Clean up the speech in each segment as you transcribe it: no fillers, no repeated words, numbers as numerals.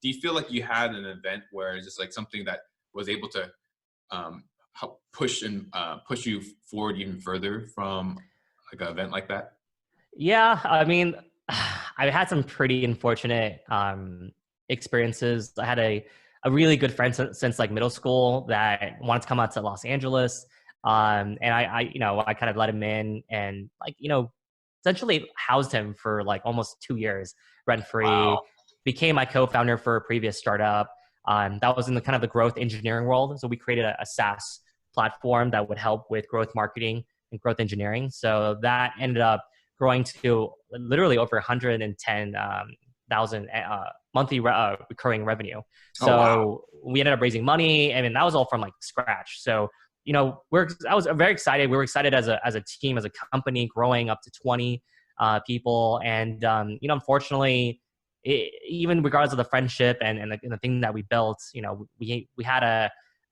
do you feel like you had an event where it's just like something that was able to help push and push you forward even further from like an event like that? Yeah, I mean, I've had some pretty unfortunate experiences. I had a really good friend since like middle school that wanted to come out to Los Angeles. And I kind of let him in and like, essentially housed him for like almost 2 years rent free, Wow. became my co-founder for a previous startup. That was in the kind of the growth engineering world. So we created a SaaS platform that would help with growth marketing and growth engineering. So that ended up growing to literally over 110,000 monthly recurring revenue. Oh, wow. So we ended up raising money, and that was all from like scratch. So I was very excited. We were excited as a team, as a company, growing up to 20 people, and unfortunately, even regardless of the friendship and the thing that we built, we had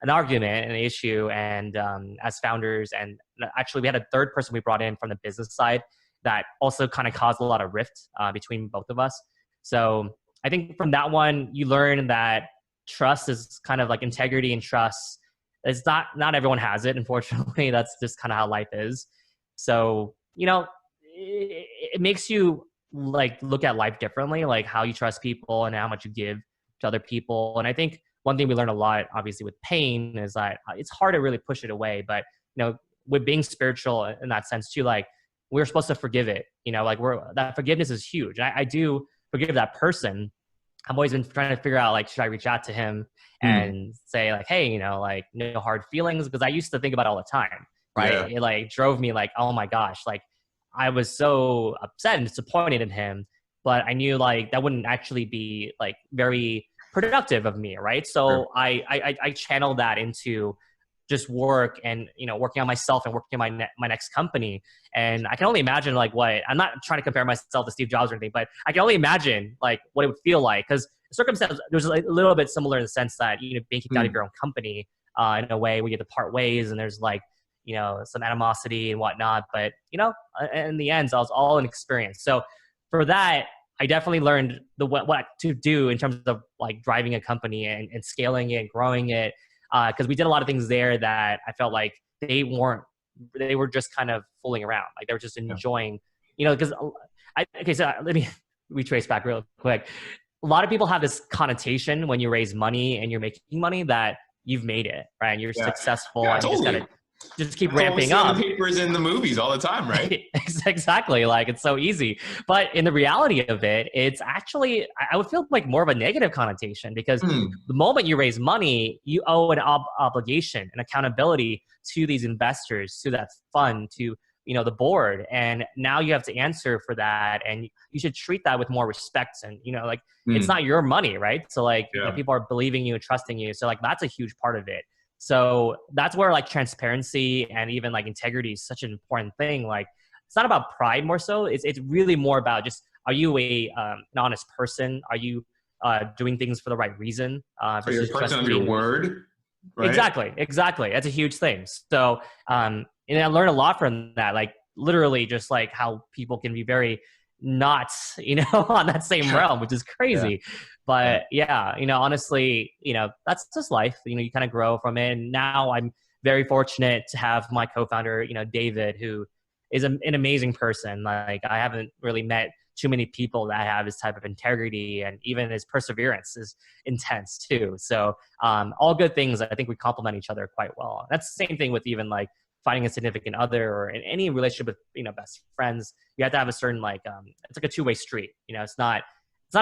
an argument, an issue, and as founders, and actually we had a third person we brought in from the business side that also kind of caused a lot of rift between both of us. So I think from that one, you learn that trust is kind of like integrity and trust. It's not everyone has it, unfortunately. That's just kind of how life is. So, it makes you like look at life differently, like how you trust people and how much you give to other people. And I think one thing we learn a lot, obviously, with pain is that it's hard to really push it away. But, with being spiritual in that sense too, like we're supposed to forgive it, like that forgiveness is huge. I do forgive that person. I've always been trying to figure out, like, should I reach out to him Mm. and say like, hey, like no hard feelings? Because I used to think about it all the time, right? Yeah. It like drove me like, oh my gosh, like I was so upset and disappointed in him, but I knew like that wouldn't actually be like very productive of me, right? Sure. So I channeled that into just work and working on myself and working on my next company. And I can only imagine like what I'm not trying to compare myself to Steve Jobs or anything, but I can only imagine like what it would feel like, because the circumstance there's like a little bit similar in the sense that being kicked out of Mm. your own company in a way where you have to part ways and there's like some animosity and whatnot. But in the end, it was all an experience. So for that, I definitely learned what to do in terms of like driving a company and scaling it, growing it, because we did a lot of things there that I felt like they were just kind of fooling around. Like they were just Yeah. enjoying, because okay, so let me retrace back real quick. A lot of people have this connotation when you raise money and you're making money that you've made it, right? And you're Yeah. successful Yeah, and you just totally. gotta just keep That's what we ramping see on the up. papers in the movies all the time, right? Exactly. Like it's so easy. But in the reality of it, it's actually, I would feel like more of a negative connotation, because Mm. the moment you raise money, you owe an obligation and accountability to these investors, to that fund, to the board, and now you have to answer for that, and you should treat that with more respect. And like it's Mm. not your money, right? So like Yeah. people are believing you and trusting you, so like that's a huge part of it. So that's where like transparency and even like integrity is such an important thing. Like it's not about pride more so. It's really more about just, are you an honest person? Are you doing things for the right reason So you're a versus person just of your being word, right? exactly. That's a huge thing. So and I learned a lot from that. Like literally just like how people can be very not on that same Yeah. realm, which is Yeah. crazy. Yeah. But yeah, honestly, that's just life. You kind of grow from it. And now I'm very fortunate to have my co-founder, David, who is an amazing person. Like I haven't really met too many people that have his type of integrity, and even his perseverance is intense too. So all good things. I think we complement each other quite well. That's the same thing with even like finding a significant other or in any relationship with best friends. You have to have a certain like it's like a two-way street. It's not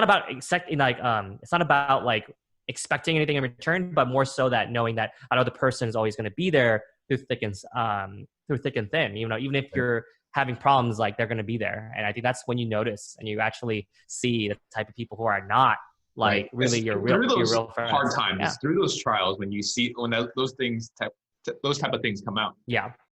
about it's not about like expecting anything in return, but more so that knowing that another person is always going to be there through thick and thin. Even if you're having problems, like they're going to be there. And I think that's when you notice and you actually see the type of people who are not Right. like really Through your those real hard friends. Yeah. times, through those trials, when you see when those type of things come out, Yeah.